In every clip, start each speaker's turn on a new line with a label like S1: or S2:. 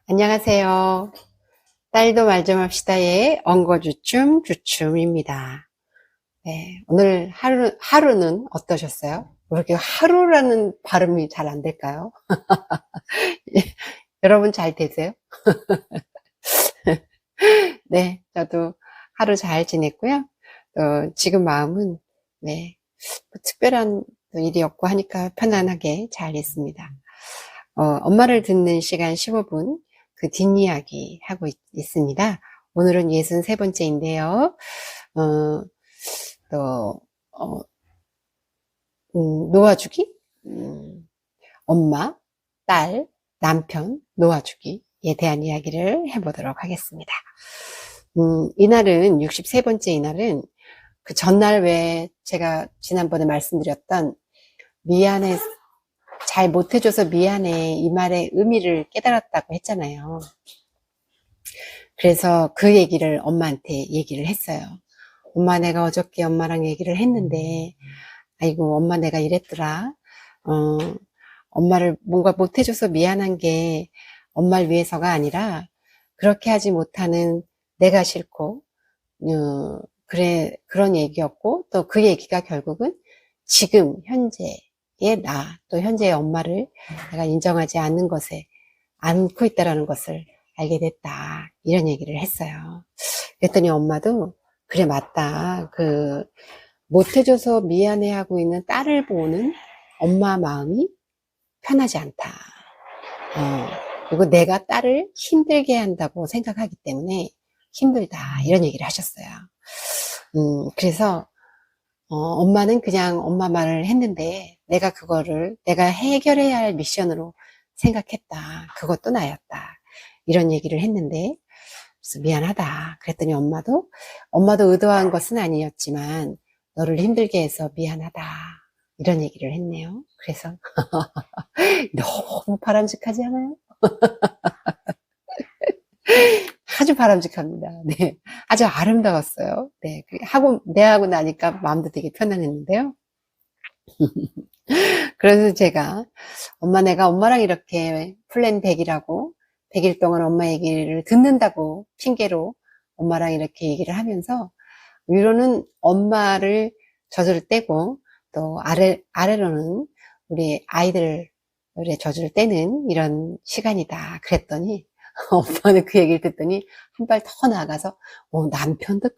S1: 안녕하세요. 딸도 말 좀 합시다의 엉거주춤입니다. 네, 오늘 하루는 어떠셨어요? 왜 이렇게 하루라는 발음이 잘 안 될까요? 여러분 잘 되세요? 네, 저도 하루 잘 지냈고요. 지금 마음은, 네, 뭐 특별한 일이 없고 하니까 편안하게 잘 있습니다. 엄마를 듣는 시간 15분, 그 뒷이야기 하고 있습니다. 오늘은 63번째인데요. 또, 어, 놓아주기? 엄마, 딸, 남편, 놓아주기에 대한 이야기를 해보도록 하겠습니다. 이날은, 63번째 이날은, 그 전날 왜 제가 지난번에 말씀드렸던 미안해, 잘 못해줘서 미안해, 이 말의 의미를 깨달았다고 했잖아요. 그래서 그 얘기를 엄마한테 얘기를 했어요. 엄마, 내가 어저께 엄마랑 얘기를 했는데, 아이고, 엄마 내가 이랬더라. 엄마를 뭔가 못해줘서 미안한 게 엄마를 위해서가 아니라, 그렇게 하지 못하는 내가 싫고, 그래, 그런 얘기였고, 또 그 얘기가 결국은 지금, 현재의 나, 또 현재의 엄마를 내가 인정하지 않는 것에, 않고 있다라는 것을 알게 됐다. 이런 얘기를 했어요. 그랬더니 엄마도, 그래, 맞다. 못해줘서 미안해하고 있는 딸을 보는 엄마 마음이 편하지 않다. 그리고 내가 딸을 힘들게 한다고 생각하기 때문에 힘들다. 이런 얘기를 하셨어요. 그래서, 엄마는 그냥 엄마 말을 했는데 내가 그거를 내가 해결해야 할 미션으로 생각했다. 그것도 나였다. 이런 얘기를 했는데, 그래서 미안하다. 그랬더니 엄마도 의도한 것은 아니었지만, 너를 힘들게 해서 미안하다. 이런 얘기를 했네요. 그래서, 너무 바람직하지 않아요? 아주 바람직합니다. 네. 아주 아름다웠어요. 네. 내하고 나니까 마음도 되게 편안했는데요. 그래서 제가, 내가 엄마랑 이렇게 플랜 100이라고, 100일 동안 엄마 얘기를 듣는다고 핑계로 엄마랑 이렇게 얘기를 하면서, 위로는 엄마를 젖을 떼고, 또 아래로는 우리 아이들의 젖을 떼는 이런 시간이다. 그랬더니, 엄마는 그 얘기를 듣더니 한 발 더 나아가서, 남편도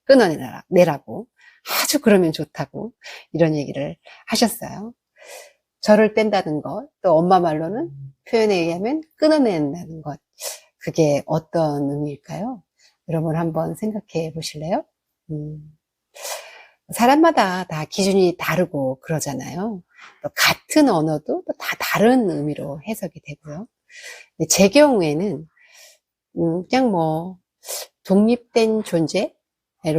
S1: 끊어내라고. 아주 그러면 좋다고. 이런 얘기를 하셨어요. 젖을 뗀다는 것, 또 엄마 말로는 표현에 의하면 끊어낸다는 것. 그게 어떤 의미일까요? 여러분 한번 생각해 보실래요? 사람마다 다 기준이 다르고 그러잖아요. 또 같은 언어도 또 다 다른 의미로 해석이 되고요. 근데 제 경우에는 그냥 뭐 독립된 존재로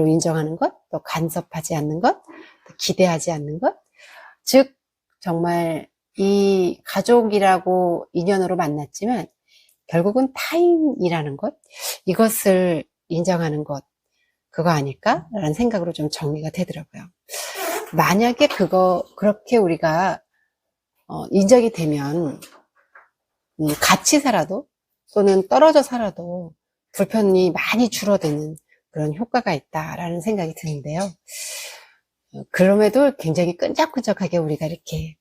S1: 인정하는 것, 또 간섭하지 않는 것, 또 기대하지 않는 것, 즉 정말 이 가족이라고 인연으로 만났지만 결국은 타인이라는 것, 이것을 인정하는 것, 그거 아닐까라는 생각으로 좀 정리가 되더라고요. 만약에 그렇게 우리가 인정이 되면 같이 살아도 또는 떨어져 살아도 불편이 많이 줄어드는 그런 효과가 있다라는 생각이 드는데요. 그럼에도 굉장히 끈적끈적하게 우리가 이렇게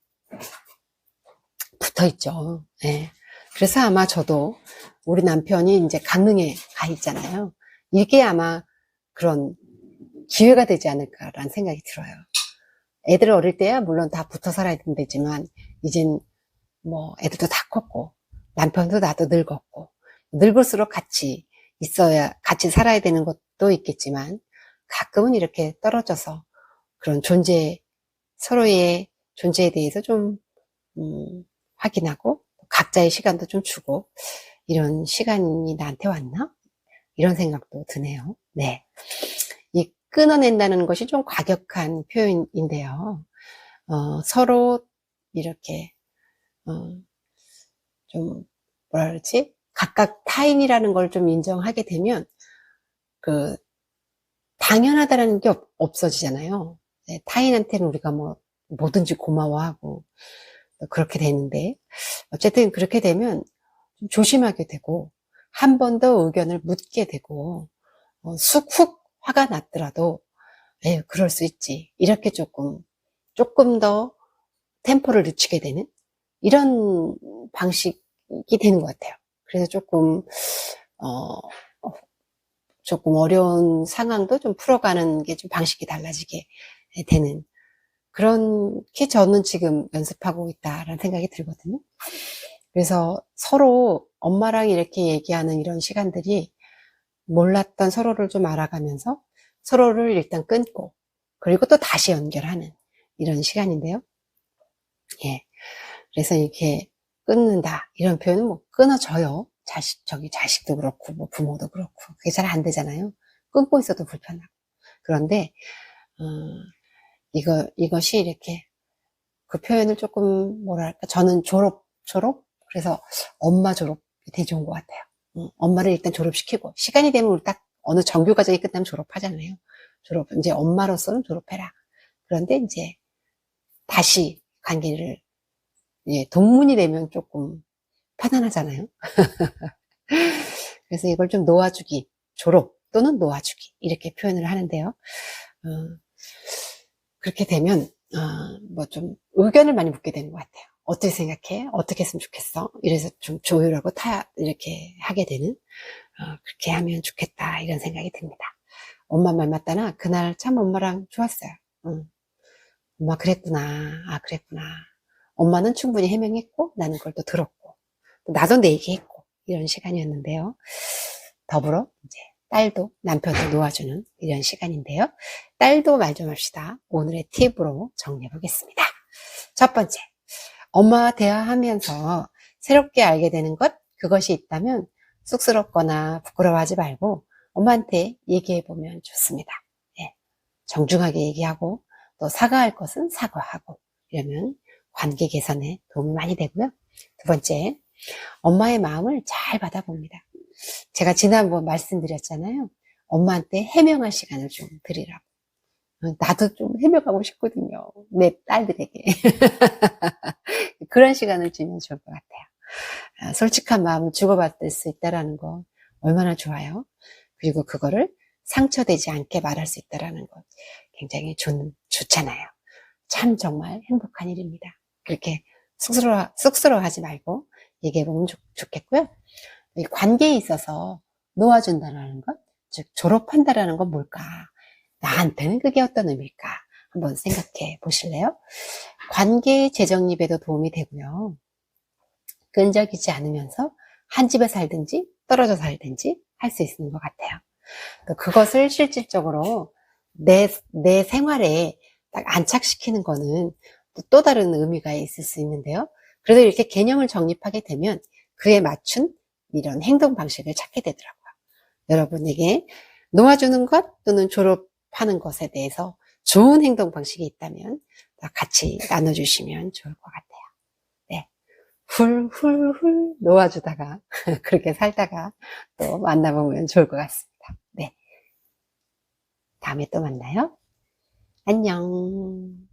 S1: 붙어 있죠. 네. 그래서 아마 저도 우리 남편이 이제 강릉에 가 있잖아요. 이게 아마 그런 기회가 되지 않을까라는 생각이 들어요. 애들 어릴 때야 물론 다 붙어 살아야 되지만 이젠 뭐 애들도 다 컸고 남편도 나도 늙었고 늙을수록 같이 살아야 되는 것도 있겠지만 가끔은 이렇게 떨어져서 그런 서로의 존재에 대해서 좀 확인하고 각자의 시간도 좀 주고 이런 시간이 나한테 왔나? 이런 생각도 드네요. 네. 이 끊어낸다는 것이 좀 과격한 표현인데요. 서로 이렇게 좀 뭐라 그러지? 각각 타인이라는 걸 좀 인정하게 되면 당연하다라는 게 없어지잖아요. 네, 타인한테는 우리가 뭐 뭐든지 고마워하고 그렇게 되는데 어쨌든 그렇게 되면 좀 조심하게 되고, 한 번 더 의견을 묻게 되고, 훅 화가 났더라도, 에휴, 그럴 수 있지. 이렇게 조금 더 템포를 늦추게 되는 이런 방식이 되는 것 같아요. 그래서 어, 조금 어려운 상황도 좀 풀어가는 게 좀 방식이 달라지게 되는 그렇게 저는 지금 연습하고 있다라는 생각이 들거든요. 그래서 서로 엄마랑 이렇게 얘기하는 이런 시간들이 몰랐던 서로를 좀 알아가면서 서로를 일단 끊고 그리고 또 다시 연결하는 이런 시간인데요. 예. 그래서 이렇게 끊는다 이런 표현은 뭐 끊어져요. 자식도 그렇고 뭐 부모도 그렇고 그게 잘 안 되잖아요. 끊고 있어도 불편하고. 그런데 어, 이것이 이렇게 그 표현을 조금 뭐랄까 저는 졸업 그래서 엄마 졸업이 되게 좋은 것 같아요. 엄마를 일단 졸업시키고 시간이 되면 우리 딱 어느 정규 과정이 끝나면 졸업하잖아요. 이제 엄마로서는 졸업해라. 그런데 이제 다시 관계를 동문이 되면 조금 편안하잖아요. 그래서 이걸 좀 놓아주기, 졸업 또는 놓아주기 이렇게 표현을 하는데요. 그렇게 되면 뭐 좀 의견을 많이 묻게 되는 것 같아요. 어떻게 생각해? 어떻게 했으면 좋겠어? 이래서 좀 조율하고 이렇게 하게 되는 그렇게 하면 좋겠다 이런 생각이 듭니다. 엄마 말 맞다나 그날 참 엄마랑 좋았어요. 엄마 그랬구나. 아 그랬구나. 엄마는 충분히 해명했고 나는 그걸 또 들었고 나도 내 얘기했고 이런 시간이었는데요. 더불어 이제 딸도 남편도 놓아주는 이런 시간인데요. 딸도 말 좀 합시다. 오늘의 팁으로 정리해 보겠습니다. 첫 번째, 엄마와 대화하면서 새롭게 알게 되는 것, 그것이 있다면 쑥스럽거나 부끄러워하지 말고 엄마한테 얘기해 보면 좋습니다. 예, 정중하게 얘기하고 또 사과할 것은 사과하고 이러면 관계 개선에 도움이 많이 되고요. 두 번째, 엄마의 마음을 잘 받아봅니다. 제가 지난번 말씀드렸잖아요. 엄마한테 해명할 시간을 좀 드리라고. 나도 좀 해명하고 싶거든요. 내 딸들에게. 그런 시간을 주면 좋을 것 같아요. 솔직한 마음을 주고받을 수 있다는 거 얼마나 좋아요. 그리고 그거를 상처되지 않게 말할 수 있다는 거 굉장히 좋잖아요. 참 정말 행복한 일입니다. 그렇게 쑥스러워하지 말고 얘기해보면 좋겠고요. 이 관계에 있어서 놓아준다는 것, 즉 졸업한다라는 건 뭘까? 나한테는 그게 어떤 의미일까? 한번 생각해 보실래요? 관계 재정립에도 도움이 되고요. 끈적이지 않으면서 한 집에 살든지 떨어져 살든지 할 수 있는 것 같아요. 그것을 실질적으로 내 생활에 딱 안착시키는 거는 또 다른 의미가 있을 수 있는데요. 그래도 이렇게 개념을 정립하게 되면 그에 맞춘 이런 행동 방식을 찾게 되더라고요. 여러분에게 놓아주는 것 또는 졸업하는 것에 대해서 좋은 행동 방식이 있다면 같이 나눠주시면 좋을 것 같아요. 네. 훌훌훌 놓아주다가 그렇게 살다가 또 만나보면 좋을 것 같습니다. 네. 다음에 또 만나요. 안녕.